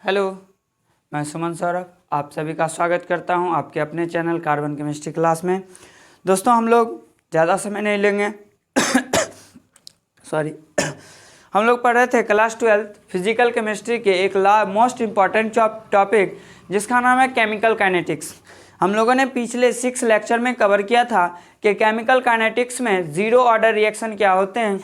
Hello, मैं सुमन सौरभ आप सभी का स्वागत करता हूं आपके अपने चैनल कार्बन केमिस्ट्री क्लास में। दोस्तों हम लोग ज़्यादा समय नहीं लेंगे सॉरी हम लोग पढ़ रहे थे क्लास 12 फिजिकल केमिस्ट्री के एक मोस्ट इम्पॉर्टेंट टॉपिक जिसका नाम है केमिकल काइनेटिक्स। हम लोगों ने पिछले 6 लेक्चर में कवर किया था कि केमिकल काइनेटिक्स में ज़ीरो ऑर्डर रिएक्शन क्या होते हैं,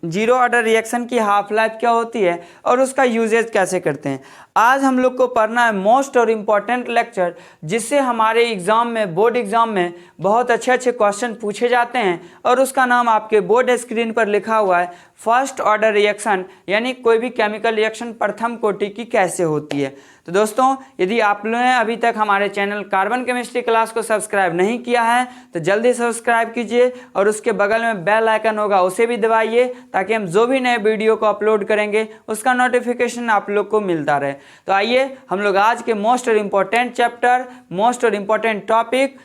जीरो ऑर्डर रिएक्शन की हाफ लाइफ क्या होती है और उसका यूजेज कैसे करते हैं। आज हम लोग को पढ़ना है मोस्ट और इम्पॉर्टेंट लेक्चर जिससे हमारे एग्ज़ाम में बोर्ड एग्ज़ाम में बहुत अच्छे अच्छे क्वेश्चन पूछे जाते हैं और उसका नाम आपके बोर्ड स्क्रीन पर लिखा हुआ है फर्स्ट ऑर्डर रिएक्शन, यानी कोई भी केमिकल रिएक्शन प्रथम कोटि की कैसे होती है। तो दोस्तों यदि आप लोगों ने अभी तक हमारे चैनल कार्बन केमिस्ट्री क्लास को सब्सक्राइब नहीं किया है तो जल्दी सब्सक्राइब कीजिए और उसके बगल में बेल आइकन होगा उसे भी दबाइए ताकि हम जो भी नए वीडियो को अपलोड करेंगे उसका नोटिफिकेशन आप लोग को मिलता रहे। तो आइए हम लोग आज के मोस्ट और इम्पोर्टेंट चैप्टर, मोस्ट और important topic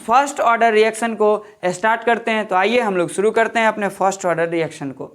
first order reaction को स्टार्ट करते हैं। तो आइए हम लोग शुरू करते हैं अपने फर्स्ट ऑर्डर रिएक्शन को।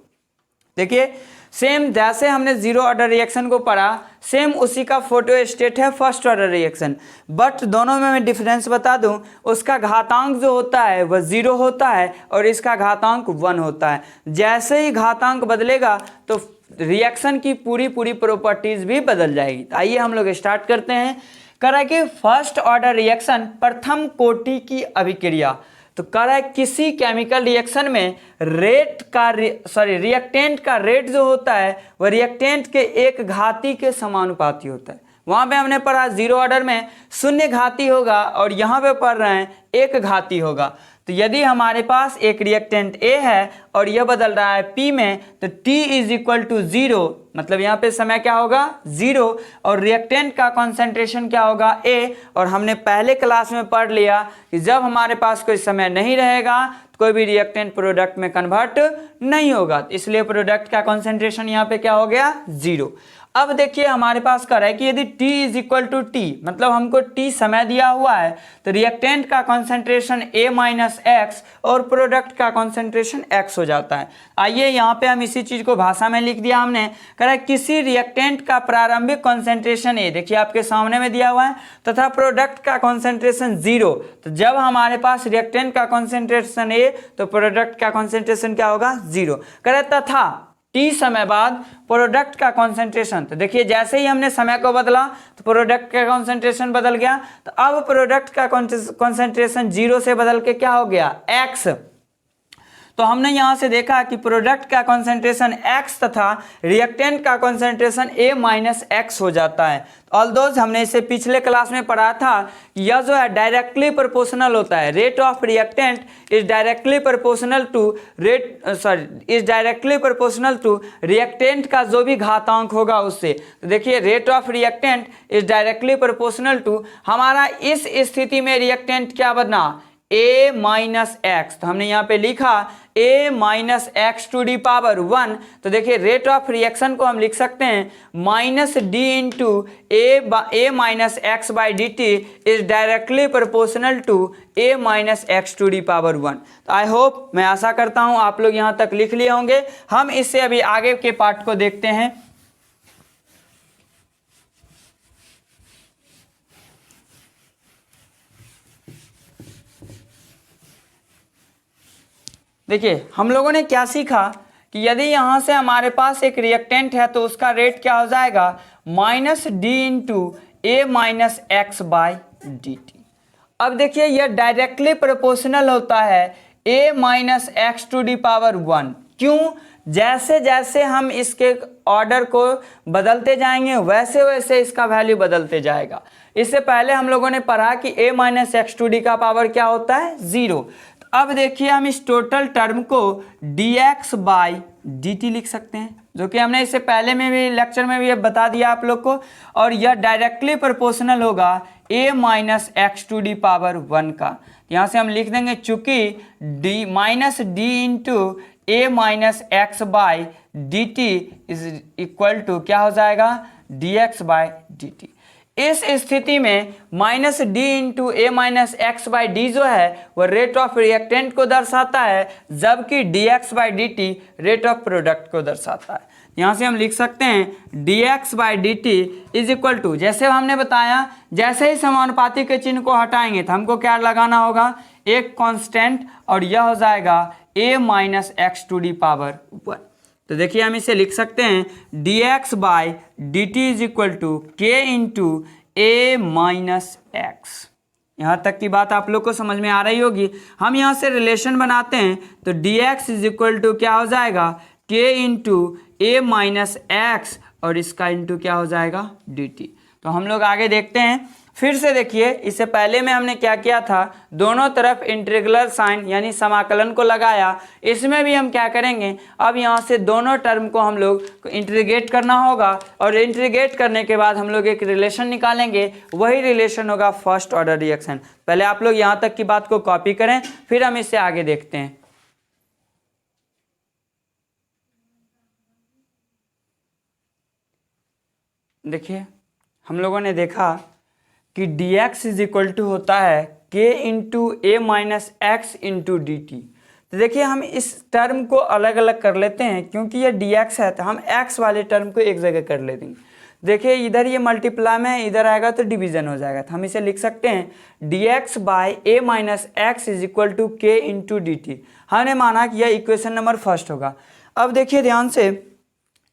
देखिए सेम जैसे हमने जीरो ऑर्डर रिएक्शन को पढ़ा सेम उसी का फोटो स्टेट है फर्स्ट ऑर्डर रिएक्शन, बट दोनों में मैं डिफरेंस बता दूं। उसका घातांक जो होता है वह 0 होता है और इसका घातांक 1 होता है। जैसे ही घातांक बदलेगा तो रिएक्शन की पूरी प्रॉपर्टीज भी बदल जाएगी। तो आइए हम लोग स्टार्ट करते हैं। करा कि फर्स्ट ऑर्डर रिएक्शन प्रथम कोटि की अभिक्रिया। तो करा किसी केमिकल रिएक्शन में रिएक्टेंट का रेट जो होता है वह रिएक्टेंट के एक घाती के समानुपाती होता है। वहां पे हमने पढ़ा जीरो ऑर्डर में 0 घाती होगा और यहाँ पे पढ़ रहे हैं 1 घाती होगा। तो यदि हमारे पास एक रिएक्टेंट A है और यह बदल रहा है P में तो T इज इक्वल टू 0, मतलब यहाँ पे समय क्या होगा 0 और रिएक्टेंट का कॉन्सेंट्रेशन क्या होगा A। और हमने पहले क्लास में पढ़ लिया कि जब हमारे पास कोई समय नहीं रहेगा तो कोई भी रिएक्टेंट प्रोडक्ट में कन्वर्ट नहीं होगा, इसलिए प्रोडक्ट का कॉन्सेंट्रेशन यहाँ पे क्या हो गया 0। अब देखिए हमारे पास कर है कि यदि T is equal to T, मतलब हमको T समय दिया हुआ है तो रिएक्टेंट का कॉन्सेंट्रेशन A माइनस एक्स और प्रोडक्ट का कॉन्सेंट्रेशन X हो जाता है। आइए यहाँ पे हम इसी चीज को भाषा में लिख दिया हमने। कह किसी रिएक्टेंट का प्रारंभिक कॉन्सेंट्रेशन A, देखिए आपके सामने में दिया हुआ है, तथा प्रोडक्ट का कॉन्सेंट्रेशन 0। तो जब हमारे पास रिएक्टेंट का कॉन्सेंट्रेशन A तो प्रोडक्ट का कॉन्सेंट्रेशन क्या होगा 0। कह तथा T समय बाद प्रोडक्ट का कॉन्सेंट्रेशन, तो देखिए जैसे ही हमने समय को बदला तो प्रोडक्ट का कॉन्सेंट्रेशन बदल गया। तो अब प्रोडक्ट का कॉन्सेंट्रेशन 0 से बदल के क्या हो गया X। तो हमने यहां से देखा कि प्रोडक्ट का कॉन्सेंट्रेशन X तथा रिएक्टेंट का कॉन्सेंट्रेशन A माइनस एक्स हो जाता है। ऑल्दोज हमने इसे पिछले क्लास में पढ़ा था कि यह जो है डायरेक्टली प्रोपोर्शनल होता है। Rate of reactant is directly proportional to reactant का जो भी घातांक होगा उससे। तो देखिए rate of reactant is directly proportional to, हमारा इस स्थिति में रिएक्टेंट क्या बना A माइनस एक्स। तो हमने यहाँ पे लिखा A minus x to D power 1। तो देखिए रेट ऑफ रिएक्शन को हम लिख सकते हैं minus d into a minus x by d t is directly proportional to A minus x to D power 1। तो आई होप, मैं आशा करता हूँ आप लोग यहाँ तक लिख लिए होंगे। हम इससे अभी आगे के पार्ट को देखते हैं। देखिए हम लोगों ने क्या सीखा कि यदि यहाँ से हमारे पास एक रिएक्टेंट है तो उसका रेट क्या हो जाएगा minus d into a minus x by d t. अब देखिए यह डायरेक्टली प्रोपोर्शनल होता है A minus x to D power 1। क्यों? जैसे जैसे हम इसके ऑर्डर को बदलते जाएंगे वैसे वैसे इसका वैल्यू बदलते जाएगा। इससे पहले हम लोगों ने पढ़ा कि A minus x to the का पावर क्या होता है 0। अब देखिए हम इस टोटल टर्म को dx बाई dt लिख सकते हैं, जो कि हमने इससे पहले में भी लेक्चर में भी बता दिया आप लोग को। और यह डायरेक्टली प्रोपोर्शनल होगा a minus x to D power 1 का। यहाँ से हम लिख देंगे चूंकि d minus d into a minus x by d t is equal to क्या हो जाएगा dx बाई dt। इस स्थिति में minus d into a minus x by d जो है वह रेट ऑफ रिएक्टेंट को दर्शाता है, जबकि d x by d t rate of product को दर्शाता है। यहाँ से हम लिख सकते हैं d x by d t is equal to, जैसे हमने बताया जैसे ही समानुपाती के चिन्ह को हटाएंगे तो हमको क्या लगाना होगा, एक कांस्टेंट, और यह हो जाएगा a minus x to D power ऊपर। तो देखिए हम इसे लिख सकते हैं d x by d t is equal to k into a minus x. यहाँ तक की बात आप लोग को समझ में आ रही होगी। हम यहाँ से रिलेशन बनाते हैं तो d x is equal to क्या हो जाएगा, के इंटू ए माइनस एक्स, और इसका इंटू क्या हो जाएगा, डी टी। तो हम लोग आगे देखते हैं। फिर से देखिए, इससे पहले में हमने क्या किया था, दोनों तरफ इंटीग्रल साइन यानी समाकलन को लगाया। इसमें भी हम क्या करेंगे, अब यहाँ से दोनों टर्म को हम लोग इंटीग्रेट करना होगा, और इंटीग्रेट करने के बाद हम लोग एक रिलेशन निकालेंगे, वही रिलेशन होगा फर्स्ट ऑर्डर रिएक्शन। पहले आप लोग यहाँ तक की बात को कॉपी करें, फिर हम इसे आगे देखते हैं। देखिए हम लोगों ने देखा कि d x is equal to होता है k into a minus x into d t. तो देखिए हम इस टर्म को अलग अलग कर लेते हैं, क्योंकि ये डी एक्स है तो हम एक्स वाले टर्म को एक जगह कर ले देंगे। देखिए इधर ये मल्टीप्लाई में है, इधर आएगा तो डिवीजन हो जाएगा। तो हम इसे लिख सकते हैं d x by a minus x is equal to k into d t. हमने माना कि यह इक्वेशन नंबर फर्स्ट होगा। अब देखिए ध्यान से,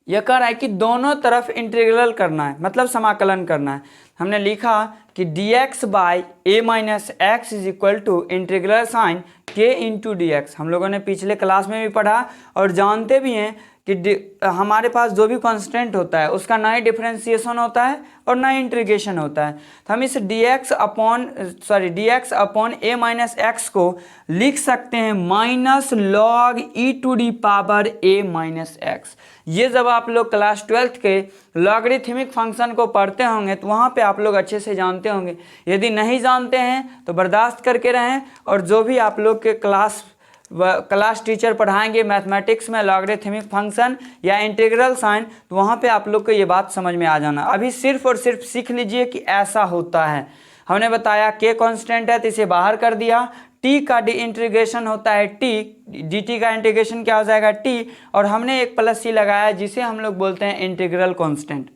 यह कह रहा है कि दोनों तरफ इंटीग्रल करना है, मतलब समाकलन करना है। हमने लिखा कि d x by a minus x is equal to integral sign k into d x. हम लोगों ने पिछले क्लास में भी पढ़ा और जानते भी हैं कि हमारे पास जो भी कांस्टेंट होता है उसका ना ही डिफरेंशिएशन होता है और ना ही इंटीग्रेशन होता है। तो हम इस d x upon a minus x को लिख सकते हैं minus log e to D power a minus x. ये जब आप लोग क्लास 12th के लॉगरिथमिक फंक्शन को पढ़ते होंगे तो वहाँ पे आप लोग अच्छे से जानते होंगे। यदि नहीं जानते हैं तो बर्दाश्त करके रहें, और जो भी आप लोग के क्लास टीचर पढ़ाएंगे मैथमेटिक्स में लॉगरिथमिक फंक्शन या इंटीग्रल साइन, तो वहाँ पे आप लोग को ये बात समझ में आ जाना। अभी सिर्फ और सिर्फ सीख लीजिए कि ऐसा होता है। हमने बताया के कांस्टेंट है तो इसे बाहर कर दिया, टी का डी इंटीग्रेशन होता है टी, डी टी का इंटीग्रेशन क्या हो जाएगा टी, और हमने एक प्लस सी लगाया जिसे हम लोग बोलते हैं इंटीग्रल कांस्टेंट।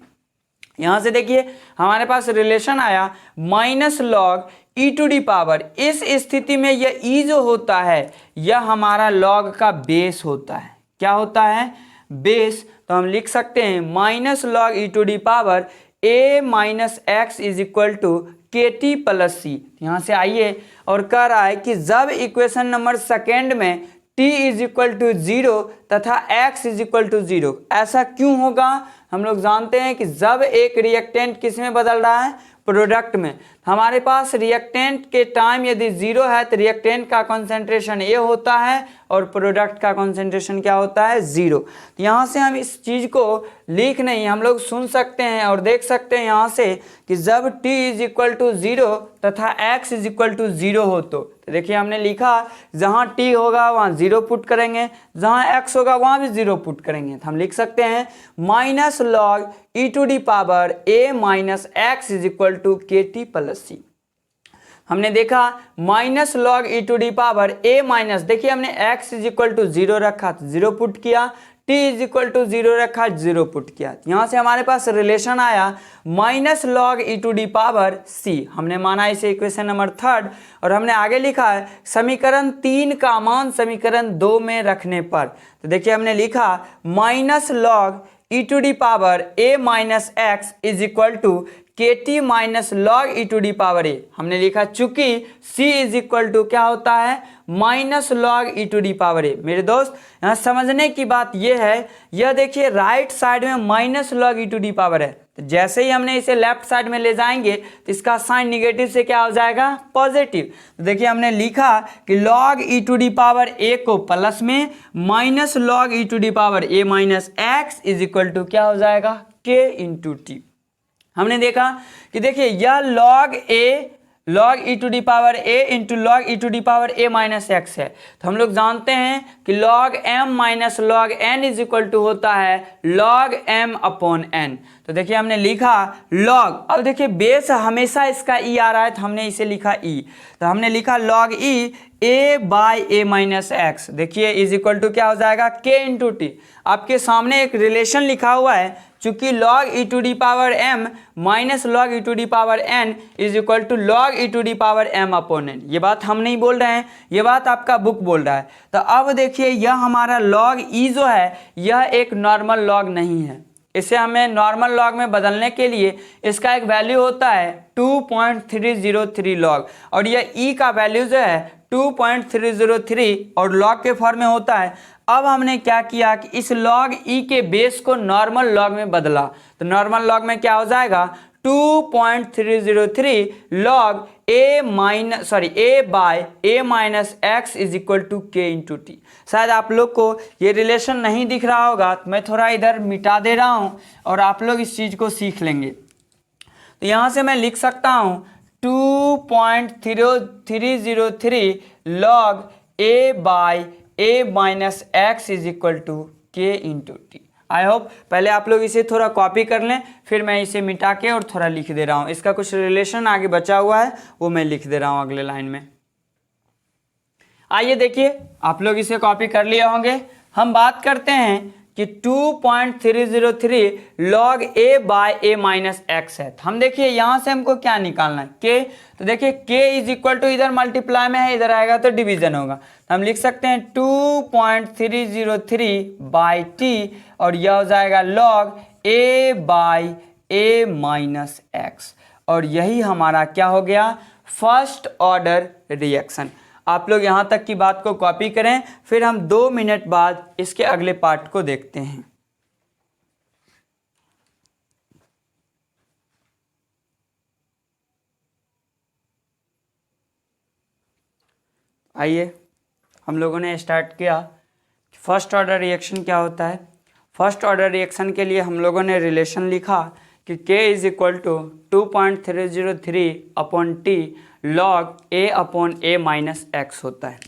यहाँ से देखिए हमारे पास रिलेशन आया minus log e to D power. इस स्थिति में यह ई जो होता है यह हमारा लॉग का बेस होता है। क्या होता है, बेस। तो हम लिख सकते हैं minus log e to D power a minus x is equal to k t plus c. यहाँ से आइए, और कह रहा है कि जब इक्वेशन नंबर सेकेंड में t इज इक्वल टू 0 तथा x इज इक्वल टू 0, ऐसा क्यों होगा। हम लोग जानते हैं कि जब एक रिएक्टेंट किस में बदल रहा है, प्रोडक्ट में। हमारे पास रिएक्टेंट के टाइम यदि 0 है तो रिएक्टेंट का कंसंट्रेशन A होता है और प्रोडक्ट का कंसंट्रेशन क्या होता है, 0। तो यहाँ से हम इस चीज़ को लिख नहीं, हम लोग सुन सकते हैं और देख सकते हैं यहाँ से कि जब t इज इक्वल टू 0 तथा x इज इक्वल टू 0 हो तो देखिए हमने लिखा जहाँ t होगा वहाँ 0 पुट करेंगे, जहाँ x होगा वहाँ भी 0 पुट करेंगे। तो हम लिख सकते हैं minus log e to D power a minus x is equal to k t plus c. हमने देखा minus log e to D power a minus, देखिए हमने x इज इक्वल टू 0 रखा तो 0 पुट किया, t इज इक्वल टू 0 रखा 0 put किया। यहाँ से हमारे पास रिलेशन आया minus log e to D power c। हमने माना इसे इक्वेशन नंबर 3rd, और हमने आगे लिखा है समीकरण 3 का मान समीकरण 2 में रखने पर। तो देखिए हमने लिखा minus log e to D power a minus x is equal to k t minus log e to D power a। हमने लिखा चूंकि c इज इक्वल टू क्या होता है, minus log e to D power a। मेरे दोस्त यहाँ समझने की बात यह है, यह देखिए राइट साइड में minus log e to D power है, तो जैसे ही हमने इसे लेफ्ट साइड में ले जाएंगे तो इसका साइन निगेटिव से क्या हो जाएगा, पॉजिटिव। तो देखिए हमने लिखा कि log e to D power a को प्लस में minus log e to D power a minus x is equal to क्या हो जाएगा, k इंटू टी। हमने देखा कि देखिए यह log a log e to D power a into log e to D power a minus x है। तो हम लोग जानते हैं कि log m minus log n is equal to होता है log m अपॉन n। तो देखिए हमने लिखा log, अब देखिए बेस हमेशा इसका e आ रहा है तो हमने इसे लिखा e, तो हमने लिखा log e a by a minus x. देखिए इज इक्वल टू क्या हो जाएगा k इंटू टी। आपके सामने एक रिलेशन लिखा हुआ है, चूंकि log e to D power m minus log e to D power n is equal to log e to D power m upon n। ये बात हम नहीं बोल रहे हैं, ये बात आपका बुक बोल रहा है। तो अब देखिए यह हमारा log e जो है यह एक नॉर्मल log नहीं है, इसे हमें नॉर्मल लॉग में बदलने के लिए इसका एक वैल्यू होता है 2.303 लॉग, और यह e का वैल्यू जो है 2.303 और लॉग के फॉर्म में होता है। अब हमने क्या किया कि इस लॉग e के बेस को नॉर्मल लॉग में बदला, तो नॉर्मल लॉग में क्या हो जाएगा 2.303 log a by a minus x is equal to k into t. शायद आप लोग को ये रिलेशन नहीं दिख रहा होगा, तो मैं थोड़ा इधर मिटा दे रहा हूँ और आप लोग इस चीज़ को सीख लेंगे। तो यहाँ से मैं लिख सकता हूँ 2.303 log a by a minus x is equal to k into t. I hope पहले आप लोग इसे थोड़ा कॉपी कर लें, फिर मैं इसे मिटा के और थोड़ा लिख दे रहा हूँ। इसका कुछ रिलेशन आगे बचा हुआ है वो मैं लिख दे रहा हूँ अगले लाइन में। आइए देखिए आप लोग इसे कॉपी कर लिए होंगे। हम बात करते हैं कि 2.303 log a by a minus x है। हम देखिए यहाँ से हमको क्या निकालना है k, तो देखिए k इज इक्वल टू इधर मल्टीप्लाई में है, इधर आएगा तो डिवीजन होगा, तो हम लिख सकते हैं 2.303 बाई t और यह हो जाएगा log a by a minus x, और यही हमारा क्या हो गया फर्स्ट ऑर्डर रिएक्शन। आप लोग यहाँ तक की बात को कॉपी करें, फिर हम 2 मिनट बाद इसके अगले पार्ट को देखते हैं। आइए हम लोगों ने स्टार्ट किया फर्स्ट ऑर्डर रिएक्शन क्या होता है। फर्स्ट ऑर्डर रिएक्शन के लिए हम लोगों ने रिलेशन लिखा कि k is equal to 2.303 upon t log a upon a minus x होता है।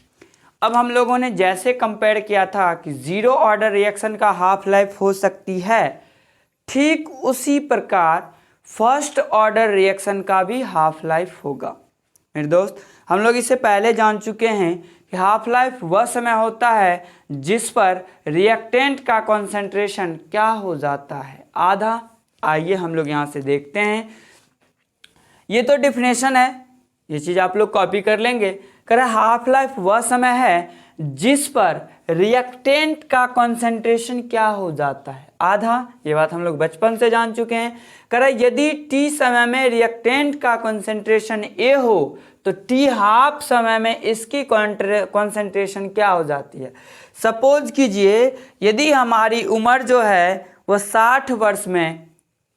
अब हम लोगों ने जैसे कंपेयर किया था कि जीरो ऑर्डर रिएक्शन का हाफ लाइफ हो सकती है, ठीक उसी प्रकार फर्स्ट ऑर्डर रिएक्शन का भी हाफ लाइफ होगा। मेरे दोस्त हम लोग इसे पहले जान चुके हैं कि हाफ लाइफ वह समय होता है जिस पर रिएक्टेंट का कॉन्सेंट्रेशन क्या हो जाता है आधा। आइए हम लोग यहाँ से देखते हैं, ये तो डिफिनेशन है, ये चीज़ आप लोग कॉपी कर लेंगे। कह रहा हाफ लाइफ वह समय है जिस पर रिएक्टेंट का कॉन्सेंट्रेशन क्या हो जाता है आधा। ये बात हम लोग बचपन से जान चुके हैं। कह रहा यदि t समय में रिएक्टेंट का कॉन्सेंट्रेशन a हो तो t हाफ समय में इसकी कॉन्सेंट्रेशन क्या हो जाती है। सपोज कीजिए यदि हमारी उम्र जो है वह 60 वर्ष में,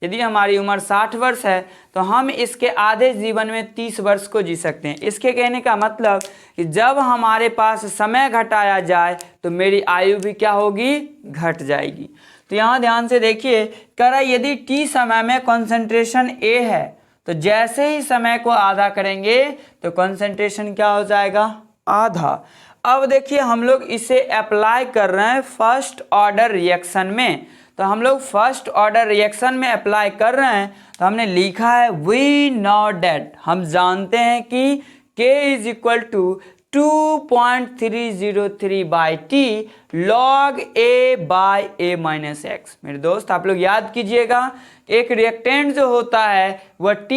यदि हमारी उम्र 60 वर्ष है तो हम इसके आधे जीवन में 30 वर्ष को जी सकते हैं। इसके कहने का मतलब कि जब हमारे पास समय घटाया जाए तो मेरी आयु भी क्या होगी घट जाएगी। तो यहाँ ध्यान से देखिए, कह रहा यदि t समय में कॉन्सेंट्रेशन a है तो जैसे ही समय को आधा करेंगे तो कॉन्सेंट्रेशन क्या हो जाएगा आधा। अब देखिए हम लोग इसे अप्लाई कर रहे हैं फर्स्ट ऑर्डर रिएक्शन में, तो हम लोग फर्स्ट ऑर्डर रिएक्शन में अप्लाई कर रहे हैं। तो हमने लिखा है वी नो डेट, हम जानते हैं कि k is equal to 2.303 by t log a by a minus x. मेरे दोस्त आप लोग याद कीजिएगा, एक रिएक्टेंट जो होता है वह t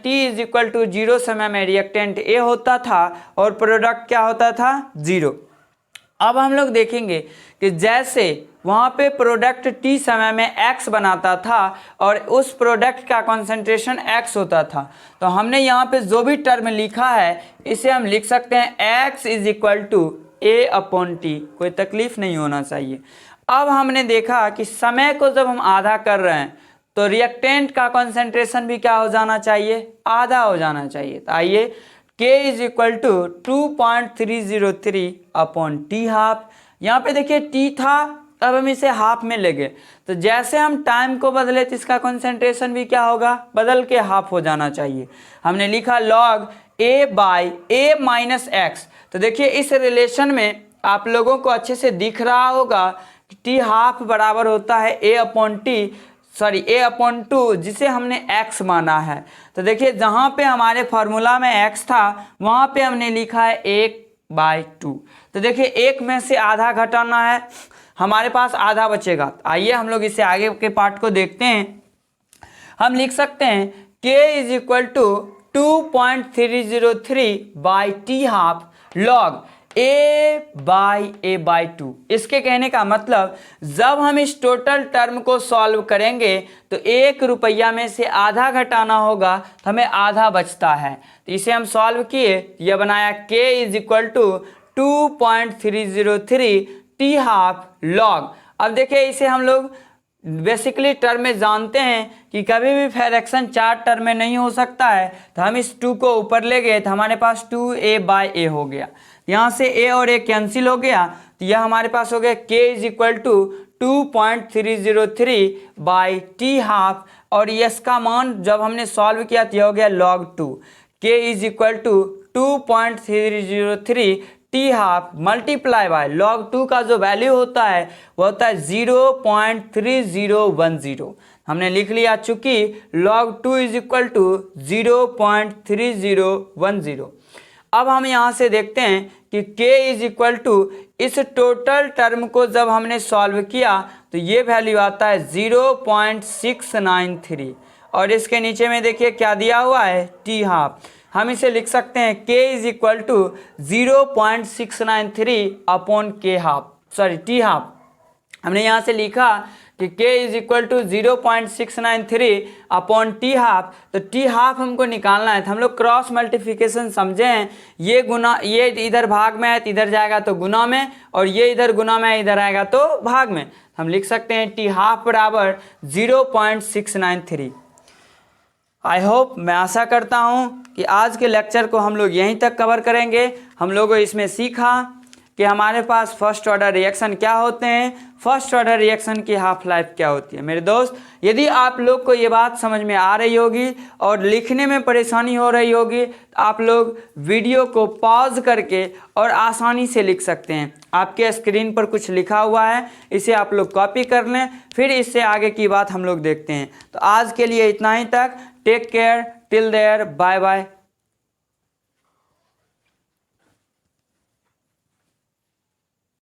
इज इक्वल टू 0 समय में रिएक्टेंट a होता था और प्रोडक्ट क्या होता था 0। अब हम लोग देखेंगे कि जैसे वहाँ पे प्रोडक्ट t समय में x बनाता था और उस प्रोडक्ट का कॉन्सेंट्रेशन x होता था, तो हमने यहाँ पे जो भी टर्म लिखा है इसे हम लिख सकते हैं x is equal to a upon t, कोई तकलीफ नहीं होना चाहिए। अब हमने देखा कि समय को जब हम आधा कर रहे हैं तो रिएक्टेंट का कॉन्सेंट्रेशन भी क्या हो जाना चाहिए आधा हो जाना चाहिए। तो आइए k is equal to 2.303 upon t half. यहाँ पे देखिए t था अब हम इसे हाफ में ले गए, तो जैसे हम टाइम को बदले तो इसका कंसंट्रेशन भी क्या होगा, बदल के हाफ हो जाना चाहिए। हमने लिखा log a by a minus x. तो देखिए इस रिलेशन में आप लोगों को अच्छे से दिख रहा होगा कि टी हाफ बराबर होता है a अपॉन टू जिसे हमने x माना है। तो देखिए जहाँ पे हमारे फार्मूला में x था वहाँ पे हमने लिखा है 1/2। तो देखिए एक में से आधा घटाना है, हमारे पास आधा बचेगा। आइए हम लोग इसे आगे के पार्ट को देखते हैं। हम लिख सकते हैं k is equal to 2.303 by t half log a/2। इसके कहने का मतलब जब हम इस टोटल टर्म को सॉल्व करेंगे तो 1 रुपया में से आधा घटाना होगा तो हमें आधा बचता है। तो इसे हम सॉल्व किए, यह बनाया k is equal to 2.303 t half log. अब देखिए इसे हम लोग बेसिकली टर्म में जानते हैं कि कभी भी फ्रैक्शन 4 टर्म में नहीं हो सकता है, तो हम इस 2 को ऊपर ले गए तो हमारे पास 2a/a हो गया। यहाँ से a और a कैंसिल हो गया, तो यह हमारे पास हो गया k is equal to 2.303 by t half, और इसका मान जब हमने सॉल्व किया तो यह हो गया log 2। k is equal to 2.303 t half multiply by log 2 का जो वैल्यू होता है वो होता है 0.3010। हमने लिख लिया चूंकि log 2 इज इक्वल टू 0.3010। अब हम यहाँ से देखते हैं कि k इज इक्वल टू इस टोटल टर्म को जब हमने सॉल्व किया तो ये वैल्यू आता है 0.693, और इसके नीचे में देखिए क्या दिया हुआ है, टी हाफ। हम इसे लिख सकते हैं k is equal to 0.693 upon t half. हमने यहाँ से लिखा कि k is equal to 0.693 upon t half. तो टी हाफ हमको निकालना है, तो हम लोग क्रॉस मल्टीप्लिकेशन समझे हैं। ये गुना, ये इधर भाग में है तो इधर जाएगा तो गुना में, और ये इधर गुना में है इधर आएगा तो भाग में। हम लिख सकते हैं टी हाफ बराबर 0.693। आई होप, मैं आशा करता हूँ कि आज के लेक्चर को हम लोग यहीं तक कवर करेंगे। हम लोगों इसमें सीखा कि हमारे पास फर्स्ट ऑर्डर रिएक्शन क्या होते हैं, फर्स्ट ऑर्डर रिएक्शन की हाफ लाइफ क्या होती है। मेरे दोस्त, यदि आप लोग को ये बात समझ में आ रही होगी और लिखने में परेशानी हो रही होगी तो आप लोग वीडियो को पॉज करके और आसानी से लिख सकते हैं। आपके स्क्रीन पर कुछ लिखा हुआ है, इसे आप लोग कॉपी कर लें, फिर इससे आगे की बात हम लोग देखते हैं। तो आज के लिए इतना ही तक। Take care, till there, bye bye.